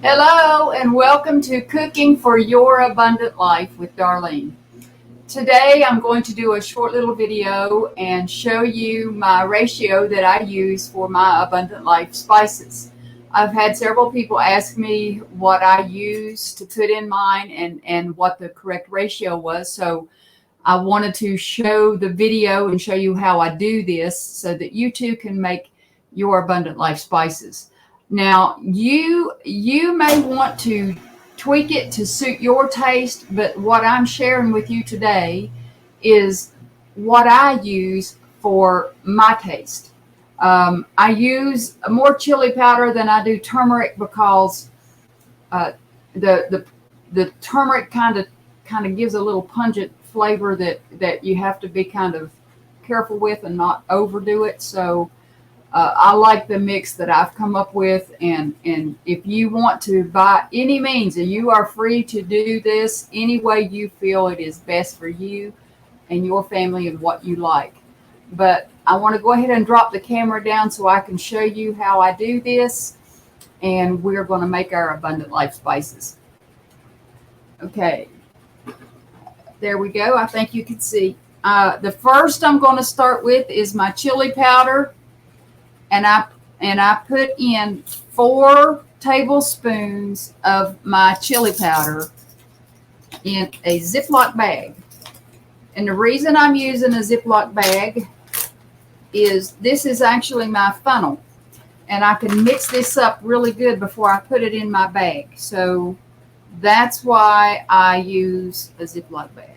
Hello and welcome to Cooking for Your Abundant Life with Darlene. Today I'm going to do a short little video and show you my ratio that I use for my Abundant Life spices. I've had several people ask me what I use to put in mine and what the correct ratio was. So I wanted to show the video and show you how I do this so that you too can make your Abundant Life spices. Now, you may want to tweak it to suit your taste, but what I'm sharing with you today is what I use for my taste. I use more chili powder than I do turmeric because uh, the the turmeric kind of gives a little pungent flavor that you have to be kind of careful with and not overdo it. So I like the mix that I've come up with, and if you want to, by any means, you are free to do this any way you feel it is best for you and your family and what you like. But I want to go ahead and drop the camera down so I can show you how I do this, and we're going to make our Abundant Life spices. Okay, there we go. I think you can see. The first I'm going to start with is my chili powder, and I put in 4 tablespoons of my chili powder in a Ziploc bag. And the reason I'm using a Ziploc bag is this is actually my funnel, and I can mix this up really good before I put it in my bag. So that's why I use a Ziploc bag.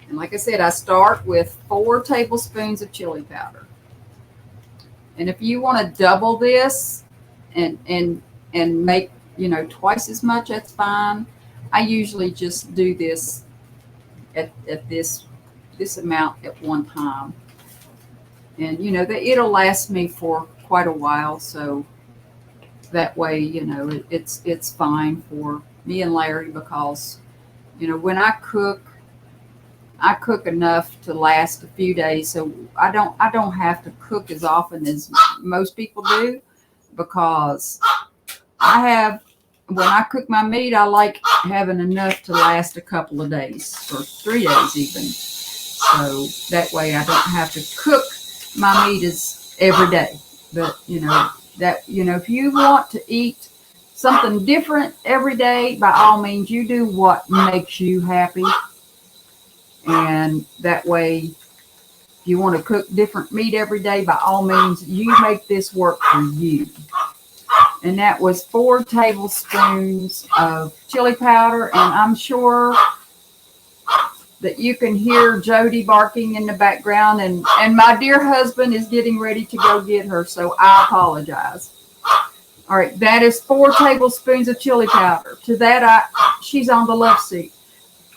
And like I said, I start with 4 tablespoons of chili powder. And if you want to double this and make, twice as much, that's fine. I usually just do this at this amount at one time. And it'll last me for quite a while, so that way, it's fine for me and Larry because, when I cook enough to last a few days, so I don't have to cook as often as most people do, because when I cook my meat, I like having enough to last a couple of days or 3 days even. So that way I don't have to cook my meat as every day. But if you want to eat something different every day, by all means you do what makes you happy. And that way, if you want to cook different meat every day, by all means, you make this work for you. And that was 4 tablespoons of chili powder. And I'm sure that you can hear Jody barking in the background. And my dear husband is getting ready to go get her, so I apologize. All right, that is 4 tablespoons of chili powder. To that, she's on the left seat.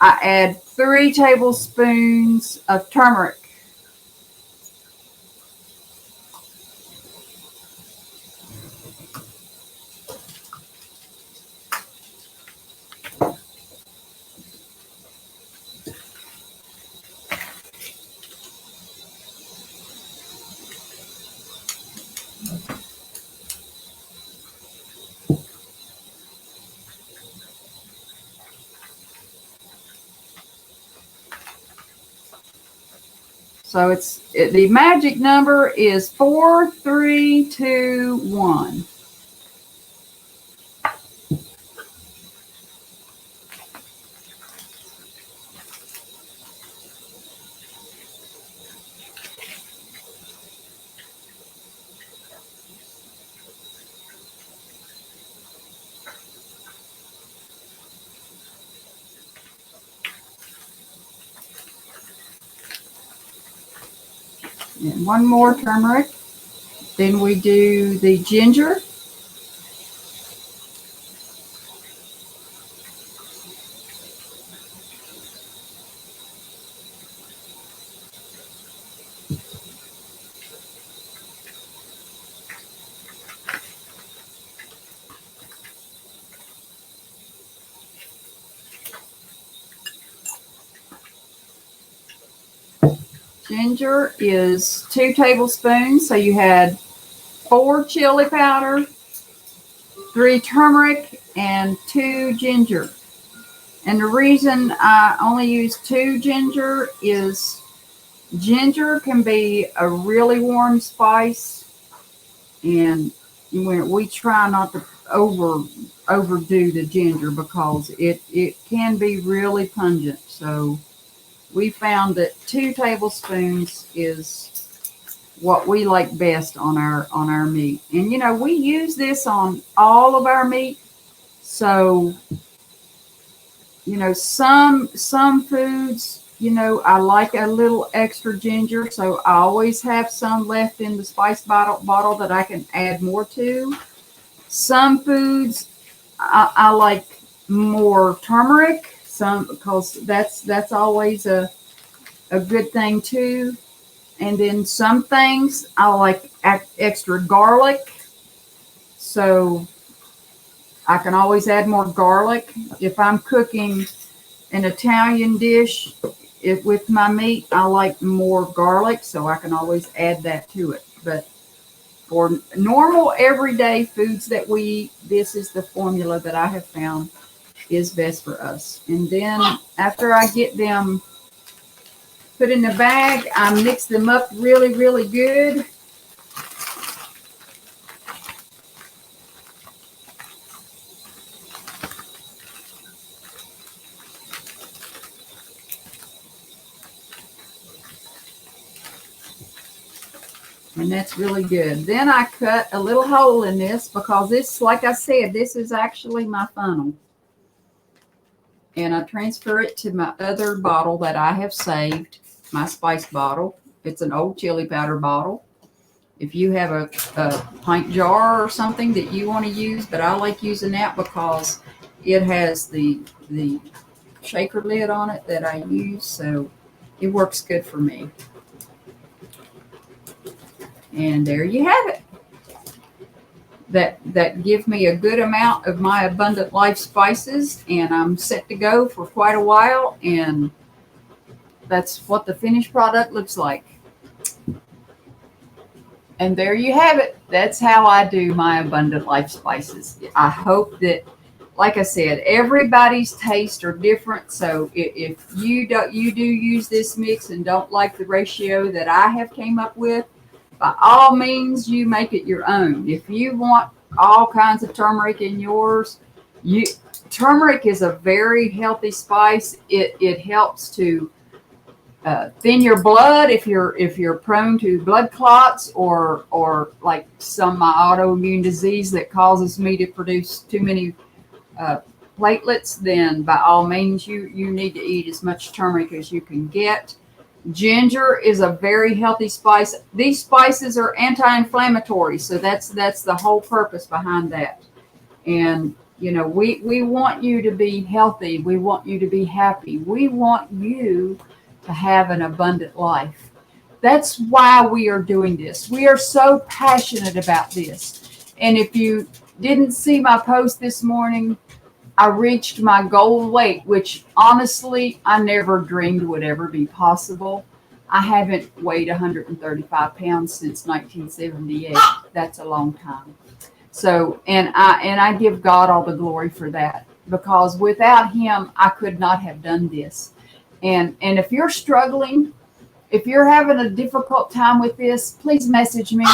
I add 3 tablespoons of turmeric. So the magic number is 4, 3, 2, 1. And 1 more turmeric. Then we do the ginger. Ginger is 2 tablespoons. So you had 4 chili powder, 3 turmeric, and 2 ginger. And the reason I only use 2 ginger is ginger can be a really warm spice, and we try not to overdo the ginger because it can be really pungent. So we found that 2 tablespoons is what we like best on our meat. And we use this on all of our meat. So some foods, I like a little extra ginger, so I always have some left in the spice bottle that I can add more to. Some foods I like more turmeric, because that's always a good thing too. And then some things I like extra garlic, so I can always add more garlic. If I'm cooking an Italian dish with my meat, I like more garlic, so I can always add that to it. But for normal everyday foods that we eat, this is the formula that I have found is best for us. And then after I get them put in the bag, I mix them up really, really good. And that's really good. Then I cut a little hole in this because this, like I said, this is actually my funnel. And I transfer it to my other bottle that I have saved, my spice bottle. It's an old chili powder bottle. If you have a pint jar or something that you want to use, but I like using that because it has the shaker lid on it that I use, so it works good for me. And there you have it. That give me a good amount of my Abundant Life spices, and I'm set to go for quite a while, and that's what the finished product looks like. And there you have it. That's how I do my Abundant Life spices. I hope that, like I said, everybody's tastes are different. So if you do use this mix and don't like the ratio that I have came up with, by all means, you make it your own. If you want all kinds of turmeric in yours, turmeric is a very healthy spice. It helps to thin your blood if you're prone to blood clots or like some my autoimmune disease that causes me to produce too many platelets. Then by all means, you need to eat as much turmeric as you can get. Ginger is a very healthy spice. These spices are anti-inflammatory, so that's the whole purpose behind that. And we want you to be healthy. We want you to be happy. We want you to have an abundant life. That's why we are doing this. We are so passionate about this. And if you didn't see my post this morning, I reached my goal weight, which honestly, I never dreamed would ever be possible. I haven't weighed 135 pounds since 1978. That's a long time. So, and I give God all the glory for that, because without Him, I could not have done this. And if you're struggling, if you're having a difficult time with this, please message me.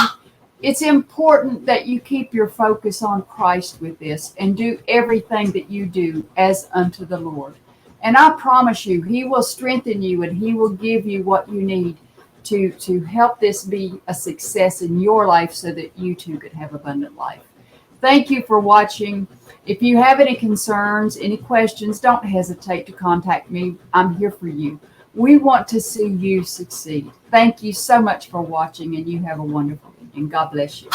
It's important that you keep your focus on Christ with this and do everything that you do as unto the Lord. And I promise you, He will strengthen you and He will give you what you need to help this be a success in your life so that you too could have abundant life. Thank you for watching. If you have any concerns, any questions, don't hesitate to contact me. I'm here for you. We want to see you succeed. Thank you so much for watching, and you have a wonderful evening. God bless you.